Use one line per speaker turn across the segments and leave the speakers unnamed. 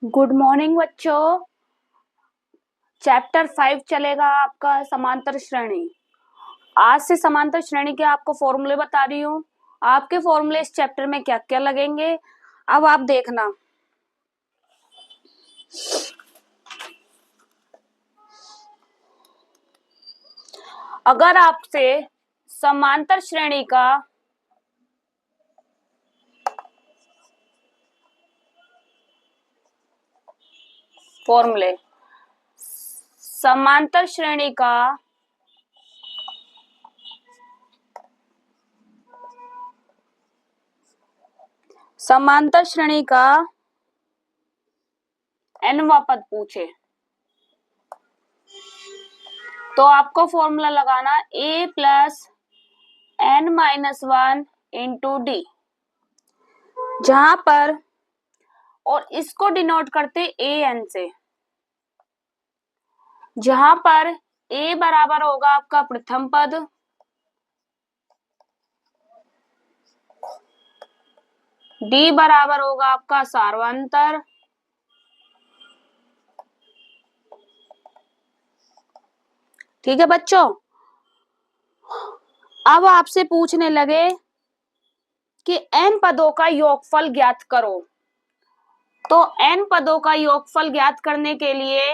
Good morning बच्चों। Chapter 5 चलेगा आपका समांतर श्रेणी। आज से समांतर श्रेणी के आपको फॉर्मूले बता रही हूँ। आपके फॉर्मूले इस चैप्टर में क्या क्या लगेंगे अब आप देखना। अगर आपसे समांतर श्रेणी का फॉर्मूले समांतर श्रेणी का nवां पद पूछे तो आपको फॉर्मूला लगाना a plus n-1 into D, जहां पर और इसको डिनोट करते an से, जहां पर a बराबर होगा आपका प्रथम पद, d बराबर होगा आपका सार्वंतर, ठीक है बच्चों। अब आपसे पूछने लगे कि n पदों का योगफल ज्ञात करो, तो n पदों का योगफल ज्ञात करने के लिए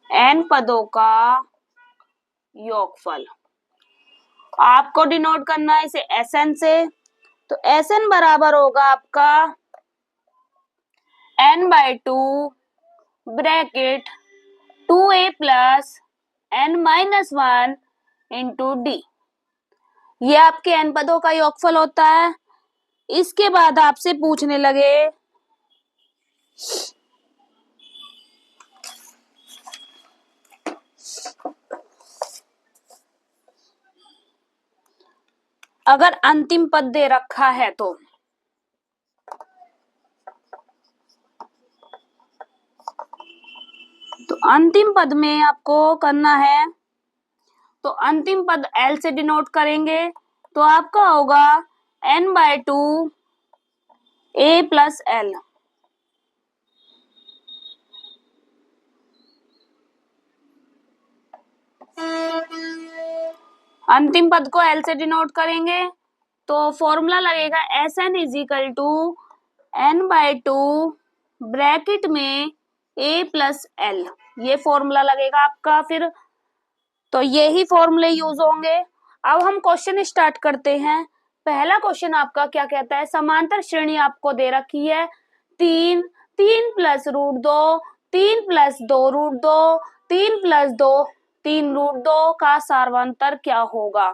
n पदों का योगफल आपको डिनोट करना है इसे Sn से, तो Sn बराबर होगा आपका n/2 bracket 2a plus n-1 into D. ये आपके n पदों का योगफल होता है। इसके बाद आपसे पूछने लगे अगर अंतिम पद दे रखा है तो अंतिम पद में आपको करना है, तो अंतिम पद L से डिनोट करेंगे, तो आपका होगा n/2 a प्लस L। अंतिम पद को L से डिनोट करेंगे तो फॉर्मूला लगेगा Sn is equal to n/2 bracket में a प्लस L। ये फॉर्मूला लगेगा आपका। फिर तो यही फॉर्मूले यूज होंगे। अब हम क्वेश्चन स्टार्ट करते हैं। पहला क्वेश्चन आपका क्या कहता है, समांतर श्रेणी आपको दे रखी है 3 plus root 2 3 plus 2 root 2 3 plus 2 3 root 2 का सार्वंतर क्या होगा।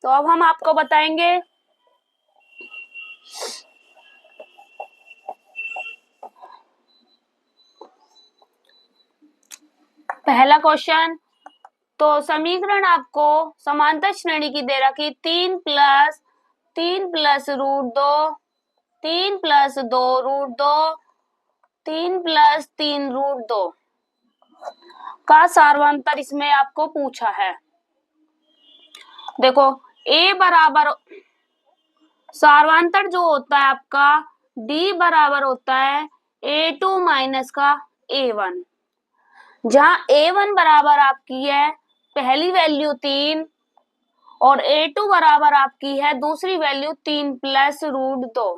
तो अब हम आपको बताएंगे। पहला क्वेश्चन, तो समीकरण आपको समांतर श्रेणी की दे रखी 3 plus root 2 3 plus 2 root 2 3 plus 3 root 2 का सार्वंतर इसमें आपको पूछा है। देखो a बराबर सार्वंतर जो होता है आपका d बराबर होता है a2 माइनस का a1, जहां a1 बराबर आपकी है पहली वैल्यू 3 और a2 बराबर आपकी है दूसरी वैल्यू 3 प्लस रूट 2।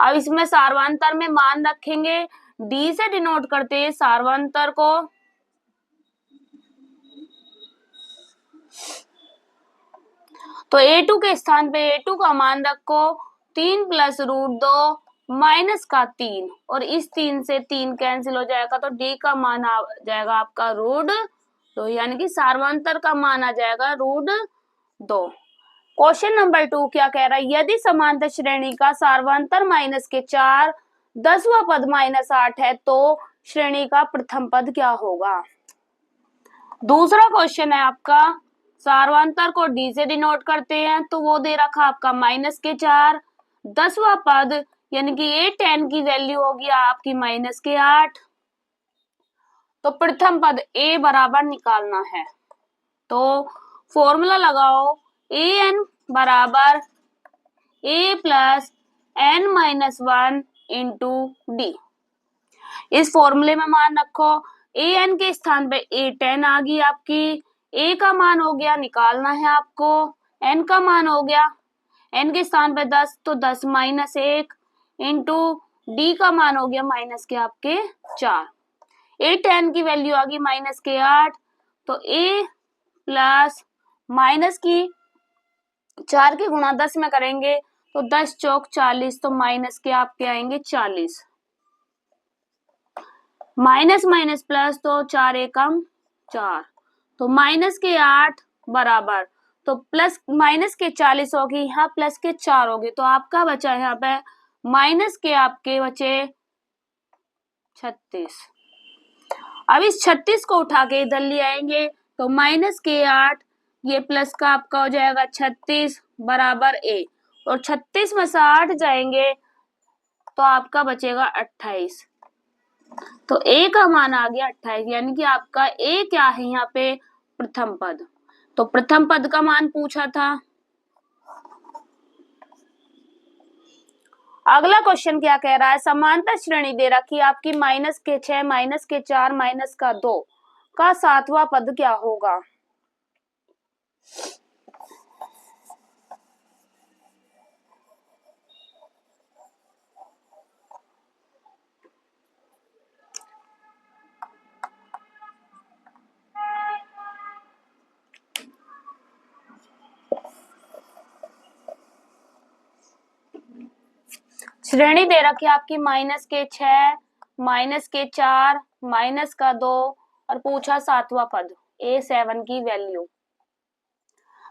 अब इसमें सार्वंतर में मान रखेंगे, d से डिनोट करते हैं सार्वंतर को, तो a2 के स्थान पे a2 का मान रखो 3 प्लस रूट 2 माइनस का 3, और इस 3 से 3 कैंसिल हो जाएगा तो d का मान आ जाएगा आपका रूट 2, यानी कि सार्वंतर का मान आ जाएगा रूट 2। क्वेश्चन नंबर 2 क्या कह रहा है, यदि समांतर श्रेणी का सार्वंतर माइनस के 4 10वां पद -8 है तो श्रेणी का प्रथम पद क्या होगा। दूसरा क्वेश्चन है आपका, सार्वंतर को d से डिनोट करते हैं, तो वो दे रखा आपका -4 10वां पद यानी कि a10 की वैल्यू होगी आपकी -8, तो प्रथम पद a बराबर निकालना है। तो फॉर्मूला लगाओ an बराबर a plus n-1 into D. इस फॉर्मूले में मान रखो ए एन के स्थान पे ए 10 आ गई आपकी, ए का मान हो गया निकालना है आपको, एन का मान हो गया एन के स्थान पे 10 तो 10 माइनस 1 इंटू डी का मान हो गया माइनस के आपके 4। ए 10 की वैल्यू आ गई माइनस के 8, तो ए प्लस माइनस की 4 के गुणा 10 में करेंगे तो 10 चौक 40, तो माइनस के आपके आएंगे 40, माइनस माइनस प्लस तो 4 एकम 4, तो माइनस के 8 बराबर, तो प्लस माइनस के 40 होगी, यहाँ प्लस के 4 होगी, तो आपका बचा यहाँ पे माइनस के आपके बचे 36। अब इस 36 को उठा के इधर ले आएंगे तो माइनस के 8 ये प्लस का आपका हो जाएगा 36 बराबर ए, और 36 में से 8 जाएंगे तो आपका बचेगा 28, तो ए का मान आ गया 28, यानी कि आपका ए क्या है यहाँ पे प्रथम पद। तो प्रथम पद का मान पूछा था। अगला क्वेश्चन क्या कह रहा है, समांतर श्रेणी दे रखी आपकी माइनस के 6 माइनस के 4 माइनस का 2 का 7वां पद क्या होगा। श्रेणी दे रखी है आपकी माइनस के 6 माइनस के 4 माइनस का 2 और पूछा 7वां पद A7 की वैल्यू।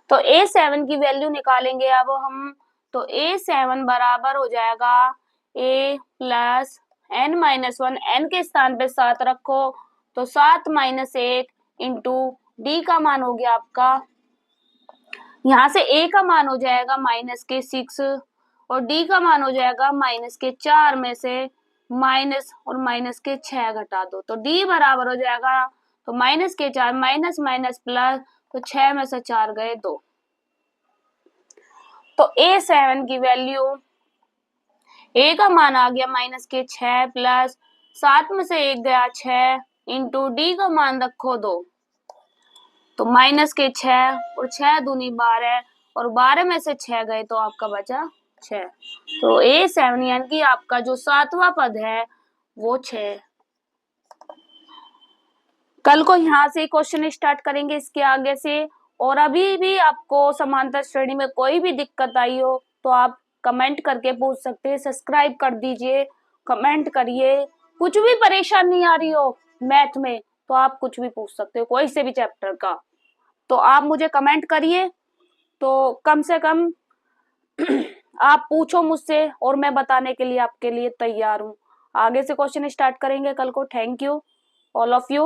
तो A7 की वैल्यू निकालेंगे अब हम, तो A7 बराबर हो जाएगा A प्लस n-1, n के स्थान पे 7 रखो तो 7 माइनस 1 इंटू डी का मान हो गया आपका, यहाँ से A का मान हो जाएगा माइनस के 6 और डी का मान हो जाएगा माइनस के 4 में से माइनस और माइनस के 6 घटा दो, तो डी बराबर हो जाएगा, तो माइनस के 4 माइनस माइनस प्लस, तो 6 में से 4 गए 2, तो A7 की वैल्यू A का मान आ गया माइनस के 6 प्लस 7 में से 1 गया 6 इंटू डी का मान रखो 2, तो माइनस के 6 और 6 दूनी 12 और 12 में से 6 गए तो आपका बचा 6, तो A7 यानी कि आपका जो 7वां पद है वो 6। कल को यहाँ से क्वेश्चन स्टार्ट करेंगे इसके आगे से, और अभी भी आपको समांतर श्रेणी में कोई भी दिक्कत आई हो तो आप कमेंट करके पूछ सकते हैं, सब्सक्राइब कर दीजिए, कमेंट करिए, कुछ भी परेशानी आ रही हो मैथ में तो आप कुछ भी पूछ सकते हो कोई से भी चैप्टर का, तो आप मुझे कमेंट करिए, तो कम से कम आप पूछो मुझसे और मैं बताने के लिए आपके लिए तैयार हूँ। आगे से क्वेश्चन स्टार्ट करेंगे कल को। Thank you all of you.